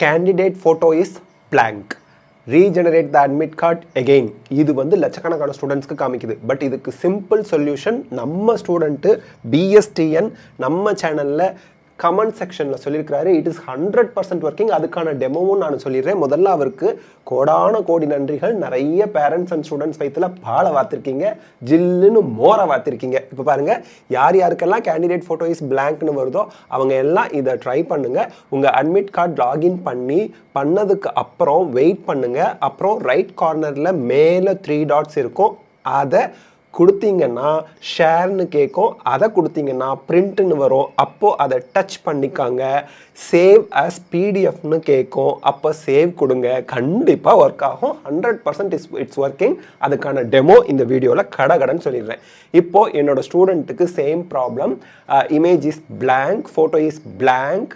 candidate photo is blank. Regenerate the admit card again. இது வந்து லட்சக்கணக்கான ஸ்டூடெண்ட்ஸ்க்கு காமிக்குது. பட் இதுக்கு சிம்பிள் சொல்யூஷன் நம்ம ஸ்டூடெண்ட் BSTN நம்ம சேனல்ல கமெண்ட் செக்ஷன்ல சொல்லியிருக்காரு. It is 100% working. அதுக்கான டெமோவும் நான் சொல்லிடுறேன். முதல்ல அவருக்கு கோடான கோடி நன்றிகள். நிறைய பேரண்ட்ஸ் அண்ட் ஸ்டூடெண்ட்ஸ் வயிற்றுல பாலை வாத்திருக்கீங்க, ஜில்லுன்னு மோரை வாத்திருக்கீங்க. இப்போ பாருங்க, யார் யாருக்கெல்லாம் கேண்டிடேட் ஃபோட்டோ இஸ் பிளாங்க்னு வருதோ அவங்க எல்லாம் இதை ட்ரை பண்ணுங்க. உங்கள் அட்மிட் கார்டு லாகின் பண்ணதுக்கு அப்புறம் வெயிட் பண்ணுங்க. அப்புறம் ரைட் கார்னரில் மேலே 3 டாட்ஸ் இருக்கும். அதை கொடுத்தீங்கன்னா ஷேர்னு கேட்கும். அதை கொடுத்தீங்கன்னா பிரிண்ட்னு வரும். அப்போது அதை டச் பண்ணிக்காங்க. சேவ் அஸ் பிடிஎஃப்னு கேட்கும். அப்போ சேவ் கொடுங்க. கண்டிப்பாக ஒர்க் ஆகும். 100% இட்ஸ் ஒர்க்கிங். அதுக்கான டெமோ இந்த வீடியோவில் கடகடன்னு சொல்லிடுறேன். இப்போது என்னோடய ஸ்டூடெண்ட்டுக்கு same problem. Image is blank, photo is blank,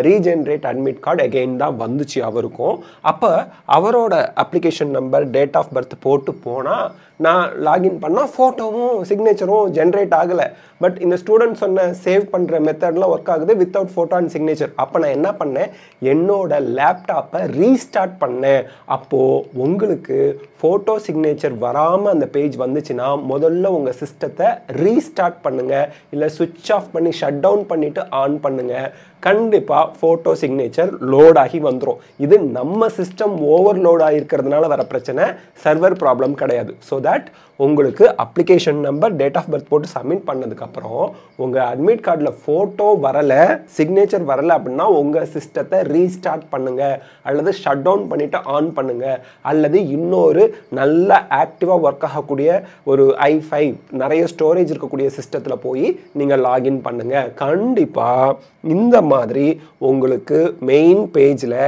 regenerate admit card again தான் வந்துச்சு அவருக்கும். அப்போ அவரோட application number, date of birth போட்டு போனால் நான் லாகின் பண்ணால் ஃபோட்டோவும் சிக்னேச்சரும் ஜென்ரேட் ஆகலை. பட் இந்த ஸ்டூடெண்ட் சொன்ன சேவ் பண்ணுற மெத்தட்லாம் ஒர்க் ஆகுது வித்தவுட் ஃபோட்டோ அண்ட் சிக்னேச்சர். அப்போ நான் என்ன பண்ணேன், என்னோட லேப்டாப்பை ரீஸ்டார்ட் பண்ணேன். அப்போது உங்களுக்கு ஃபோட்டோ சிக்னேச்சர் வராமல் அந்த பேஜ் வந்துச்சுன்னா முதல்ல உங்கள் சிஸ்டத்தை ரீஸ்டார்ட் பண்ணுங்கள். இல்லை சுவிட்ச் ஆஃப் பண்ணி ஷட் டவுன் பண்ணிவிட்டு ஆன் பண்ணுங்கள். கண்டிப்பாக ஃபோட்டோ சிக்னேச்சர் லோட் ஆகி வந்துடும். இது நம்ம சிஸ்டம் ஓவர்லோட் ஆகிருக்கிறதுனால வர பிரச்சனை, சர்வர் ப்ராப்ளம் கிடையாது. ஸோ தட் உங்களுக்கு application number, date of birth போட்டு சப்மிட் பண்ணதுக்கப்புறம் உங்கள் அட்மிட் கார்டில் ஃபோட்டோ வரலை, சிக்னேச்சர் வரலை அப்படின்னா உங்கள் சிஸ்டத்தை ரீஸ்டார்ட் பண்ணுங்கள். அல்லது ஷட் டவுன் பண்ணிவிட்டு ஆன் பண்ணுங்கள். அல்லது இன்னொரு நல்ல ஆக்டிவாக ஒர்க் ஆகக்கூடிய ஒரு i5 நிறைய ஸ்டோரேஜ் இருக்கக்கூடிய சிஸ்டத்தில் போய் நீங்கள் லாகின் பண்ணுங்கள். கண்டிப்பாக இந்த மாதிரி உங்களுக்கு மெயின் பேஜில்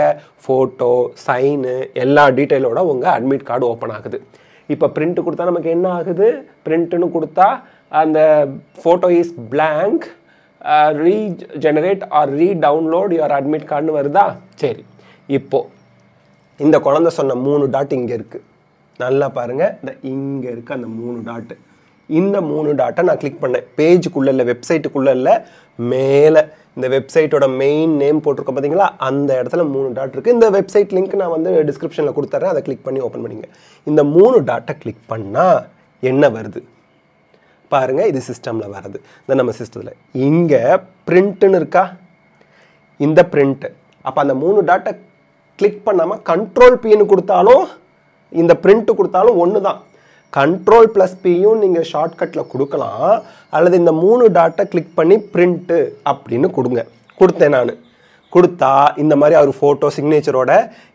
ஃபோட்டோ, சைனு எல்லா டீட்டெயிலோட உங்கள் அட்மிட் கார்டு ஓப்பன் ஆகுது. இப்போ பிரிண்ட் கொடுத்தா நமக்கு என்ன ஆகுது, பிரிண்ட்னு கொடுத்தா அந்த photo is blank, regenerate or redownload your admit கார்டுன்னு வருதா. சரி, இப்போது இந்த குழந்தை சொன்ன 3 டாட் இங்கே இருக்குது. நல்லா பாருங்கள், இந்த இங்கே இருக்குது அந்த 3 டாட்டு. இந்த 3 டாட்டை நான் கிளிக் பண்ணேன். பேஜுக்குள்ளே இல்லை, வெப்சைட்டுக்குள்ளே இல்லை, மேலே இந்த வெப்சைட்டோட மெயின் நேம் போட்டிருக்கோம் பார்த்தீங்களா, அந்த இடத்துல 3 டாட் இருக்குது. இந்த வெப்சைட் லிங்க் நான் வந்து டிஸ்கிரிப்ஷனில் கொடுத்துட்றேன். அதை கிளிக் பண்ணி ஓப்பன் பண்ணிங்க. இந்த 3 டாட்டை கிளிக் பண்ணால் என்ன வருது பாருங்கள். இது சிஸ்டமில் வருது. இந்த நம்ம சிஸ்டத்தில் இங்கே பிரிண்ட்டுன்னு இருக்கா, இந்த பிரிண்ட்டு. அப்போ அந்த 3 டாட்டை கிளிக் பண்ணாமல் கண்ட்ரோல்-Pன்னு கொடுத்தாலும் இந்த பிரிண்ட்டு கொடுத்தாலும் ஒன்று தான். Ctrl+Pயும் நீங்கள் ஷார்ட்கட்டில் கொடுக்கலாம். அல்லது இந்த 3 டாட்டை கிளிக் பண்ணி பிரிண்ட்டு அப்படின்னு கொடுங்க. கொடுத்தேன் நான். கொடுத்தா இந்த மாதிரி அவர் ஃபோட்டோ சிக்னேச்சரோட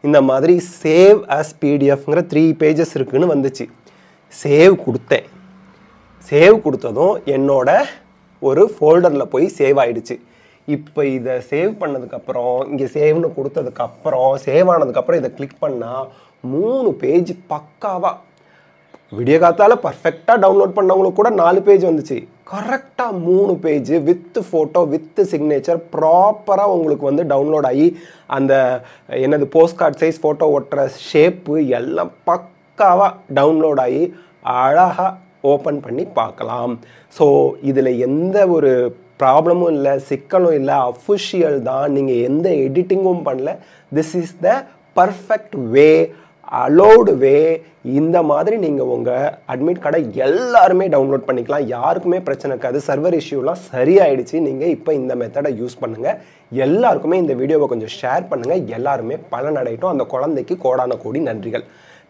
இந்த மாதிரி சேவ் அஸ் பிடிஎஃப்ங்கிற 3 பேஜஸ் இருக்குதுன்னு வந்துச்சு. சேவ் கொடுத்தேன். சேவ் கொடுத்ததும் என்னோட ஒரு ஃபோல்டரில் போய் சேவ் ஆகிடுச்சு. இப்போ இதை சேவ் பண்ணதுக்கப்புறம், இங்கே சேவ்னு கொடுத்ததுக்கப்புறம், சேவ் ஆனதுக்கப்புறம் இதை கிளிக் பண்ணால் 3 பேஜ் பக்காவாக வீடியோ காத்தால் பர்ஃபெக்டாக டவுன்லோட் பண்ணவங்களுக்கு கூட 4 பேஜ் வந்துச்சு. கரெக்டாக 3 page with photo with signature ப்ராப்பராக உங்களுக்கு வந்து டவுன்லோட் ஆகி அந்த என்னது போஸ்ட் கார்டு சைஸ் ஃபோட்டோ ஒட்டுற ஷேப்பு எல்லாம் பக்காவாக டவுன்லோட் ஆகி அழகாக ஓப்பன் பண்ணி பார்க்கலாம். ஸோ இதில் எந்த ஒரு ப்ராப்ளமும் இல்லை, சிக்கலும் இல்லை, அஃபிஷியல் தான். நீங்கள் எந்த எடிட்டிங்கும் பண்ணல. This is the perfect way, allowed way. இந்த மாதிரி நீங்கள் உங்கள் அட்மிட் கார்டை எல்லாருமே டவுன்லோட் பண்ணிக்கலாம். யாருக்குமே பிரச்சனை இருக்காது. சர்வர் இஷ்யூலாம் சரியாயிடுச்சு. நீங்கள் இப்போ இந்த மெத்தடை யூஸ் பண்ணுங்கள். எல்லாருக்குமே இந்த வீடியோவை கொஞ்சம் ஷேர் பண்ணுங்கள். எல்லாருமே பலனடையட்டும். அந்த குழந்தைக்கு கோடான கோடி நன்றிகள்.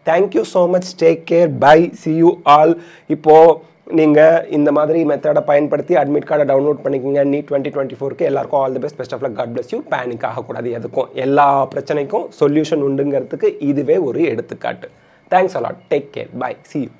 Thank you so much. Take care. Bye. See you all. இப்போது நீங்கள் இந்த மாதிரி மெத்தடை பயன்படுத்தி அட்மிட் கார்டை டவுன்லோட் பண்ணிக்கோங்க. நீட் 2024க்கு எல்லாருக்கும் all the best. Best of luck. God bless you. Panic ஆகக்கூடாது. எதுக்கும் எல்லா பிரச்சனைக்கும் சொல்யூஷன் உண்டுங்கிறதுக்கு இதுவே ஒரு எடுத்துக்காட்டு. Thanks a lot. Take care. Bye. See you.